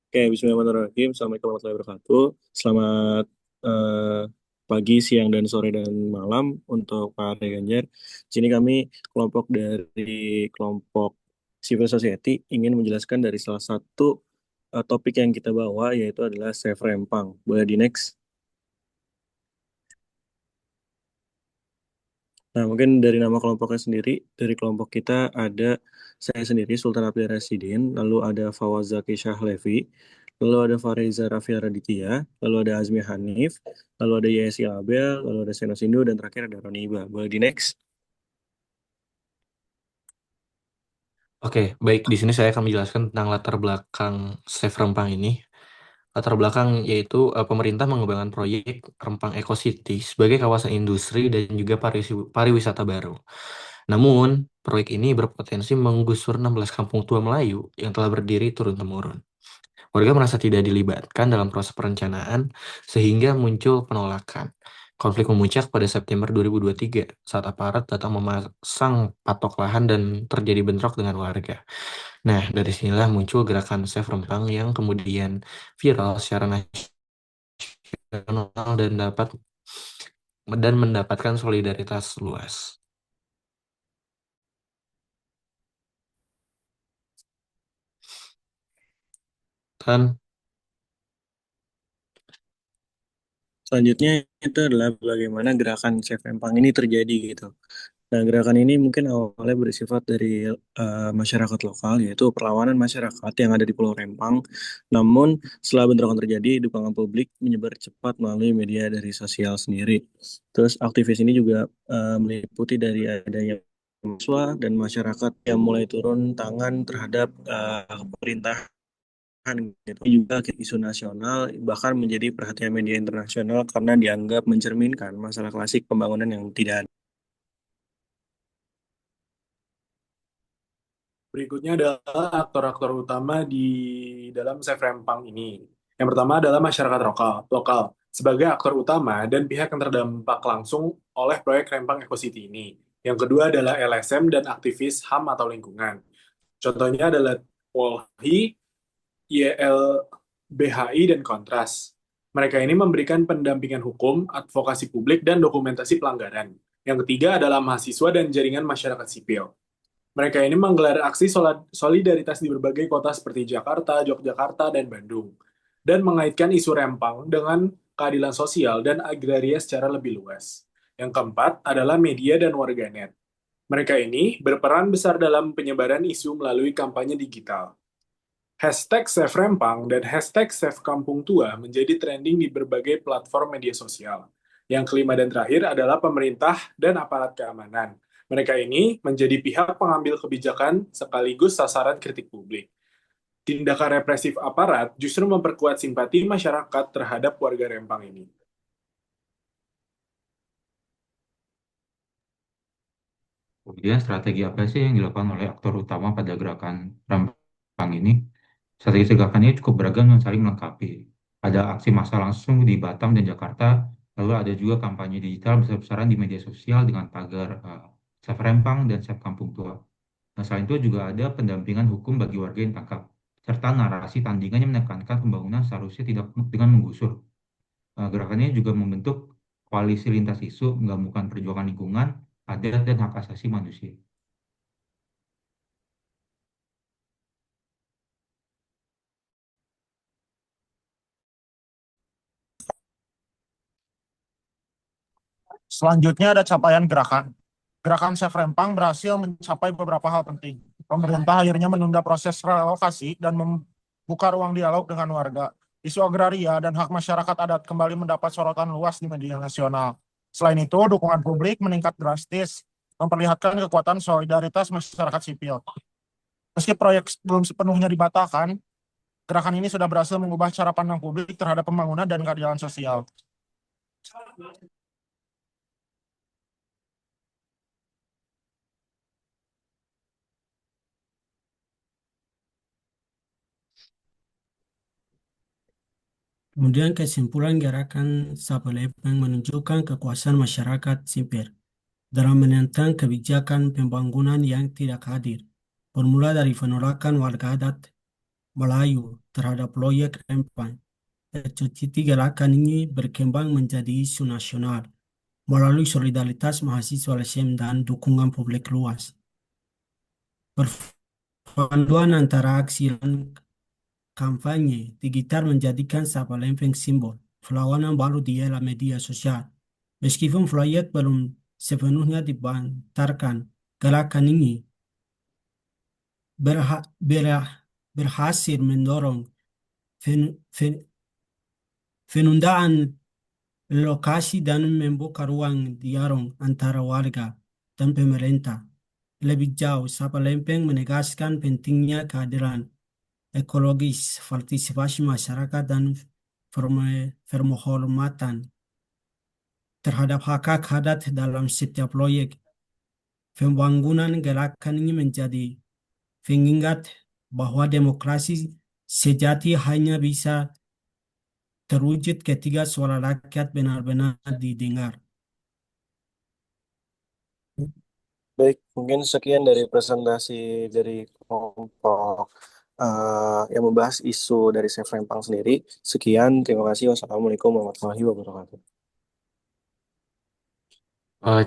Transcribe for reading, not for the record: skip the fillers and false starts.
Oke, bismillahirrahmanirrahim. Assalamualaikum warahmatullahi wabarakatuh. Selamat eh, pagi, siang, dan sore, dan malam untuk Pak Ganjar. Di sini kami kelompok dari kelompok Civil Society ingin menjelaskan dari salah satu topik yang kita bawa, yaitu adalah Chef Rempang. Boleh di next? Nah, mungkin dari nama kelompoknya sendiri, dari kelompok kita ada saya sendiri, Sultan Abdul Rasidin, lalu ada Fawaz Zaki Syahlevi, lalu ada Fariza Rafia Raditya, lalu ada Azmi Hanif, lalu ada Yesi Abel, lalu ada Seno Sindu, dan terakhir ada Roni Iba. Boleh di next? Oke, baik. Di sini saya akan menjelaskan tentang latar belakang Chef Rempang ini. Latar belakang yaitu pemerintah mengembangkan proyek Rempang Eco City sebagai kawasan industri dan juga pariwisata baru. Namun, proyek ini berpotensi menggusur 16 kampung tua Melayu yang telah berdiri turun-temurun. Warga merasa tidak dilibatkan dalam proses perencanaan sehingga muncul penolakan. Konflik memuncak pada September 2023 saat aparat datang memasang patok lahan dan terjadi bentrok dengan warga. Nah, dari sinilah muncul gerakan Save Rempang yang kemudian viral secara nasional dan mendapatkan solidaritas luas. Dan Selanjutnya itu adalah bagaimana gerakan Chef Rempang ini terjadi gitu. Nah, gerakan ini mungkin awalnya bersifat dari masyarakat lokal, yaitu perlawanan masyarakat yang ada di Pulau Rempang. Namun, setelah bentrokan terjadi, dukungan publik menyebar cepat melalui media dari sosial sendiri. Terus, aktivis ini juga meliputi dari adanya mahasiswa dan masyarakat yang mulai turun tangan terhadap pemerintahan gitu. Ini juga isu nasional bahkan menjadi perhatian media internasional karena dianggap mencerminkan masalah klasik pembangunan yang tidak ada. Berikutnya adalah aktor-aktor utama di dalam Save Rempang ini. Yang pertama adalah masyarakat lokal sebagai aktor utama dan pihak yang terdampak langsung oleh proyek Rempang Eco City ini. Yang kedua adalah LSM dan aktivis HAM atau lingkungan. Contohnya adalah Walhi, YLBHI, dan Kontras. Mereka ini memberikan pendampingan hukum, advokasi publik, dan dokumentasi pelanggaran. Yang ketiga adalah mahasiswa dan jaringan masyarakat sipil. Mereka ini menggelar aksi solidaritas di berbagai kota seperti Jakarta, Yogyakarta, dan Bandung, dan mengaitkan isu Rempang dengan keadilan sosial dan agraria secara lebih luas. Yang keempat adalah media dan warganet. Mereka ini berperan besar dalam penyebaran isu melalui kampanye digital. Hashtag Save Rempang dan hashtag Save Kampung Tua menjadi trending di berbagai platform media sosial. Yang kelima dan terakhir adalah pemerintah dan aparat keamanan. Mereka ini menjadi pihak pengambil kebijakan sekaligus sasaran kritik publik. Tindakan represif aparat justru memperkuat simpati masyarakat terhadap warga Rempang ini. Kemudian strategi apa sih yang dilakukan oleh aktor utama pada gerakan Rempang ini? Strategi gerakan ini cukup beragam dan saling melengkapi. Ada aksi massa langsung di Batam dan Jakarta, lalu ada juga kampanye digital besar-besaran di media sosial dengan tagar Save Rempang dan Save Kampung Tua. Nah, selain itu juga ada pendampingan hukum bagi warga yang tangkap, serta narasi tandingan yang menekankan pembangunan seharusnya tidak dengan menggusur. Gerakan ini juga membentuk koalisi lintas isu, menggabungkan perjuangan lingkungan, adat, dan hak asasi manusia. Selanjutnya ada capaian gerakan. Gerakan Chef Rempang berhasil mencapai beberapa hal penting. Pemerintah akhirnya menunda proses relokasi dan membuka ruang dialog dengan warga. Isu agraria dan hak masyarakat adat kembali mendapat sorotan luas di media nasional. Selain itu, dukungan publik meningkat drastis, memperlihatkan kekuatan solidaritas masyarakat sipil. Meski proyek belum sepenuhnya dibatalkan, gerakan ini sudah berhasil mengubah cara pandang publik terhadap pembangunan dan keadilan sosial. Kemudian kesimpulan gerakan Sapelepeng menunjukkan kekuasaan masyarakat sipil dalam menentang kebijakan pembangunan yang tidak hadir, bermula dari penolakan warga adat Melayu terhadap proyek Rempang. Exoditi gerakan ini berkembang menjadi isu nasional melalui solidaritas mahasiswa LSM dan dukungan publik luas. Perpaduan antara aksi dan kampanye digital menjadikan Sabalempeng simbol perlawanan baru di era media sosial. Meskipun proyek belum sepenuhnya dibantarkan, gerakan ini berhasil mendorong fen- fen- penundaan lokasi dan membuka ruang dialog antara warga dan pemerintah. Lebih jauh, Sapalempeng menegaskan pentingnya kehadiran ekologis, partisipasi masyarakat, dan penghormatan terhadap hak-hak adat dalam setiap proyek. Pembangunan gerakan ini menjadi pengingat bahwa demokrasi sejati hanya bisa terwujud ketika suara rakyat benar-benar didengar. Baik, mungkin sekian dari presentasi dari kelompok yang membahas isu dari Chef Rempang sendiri. Sekian, terima kasih. Wassalamualaikum warahmatullahi wabarakatuh. Eh,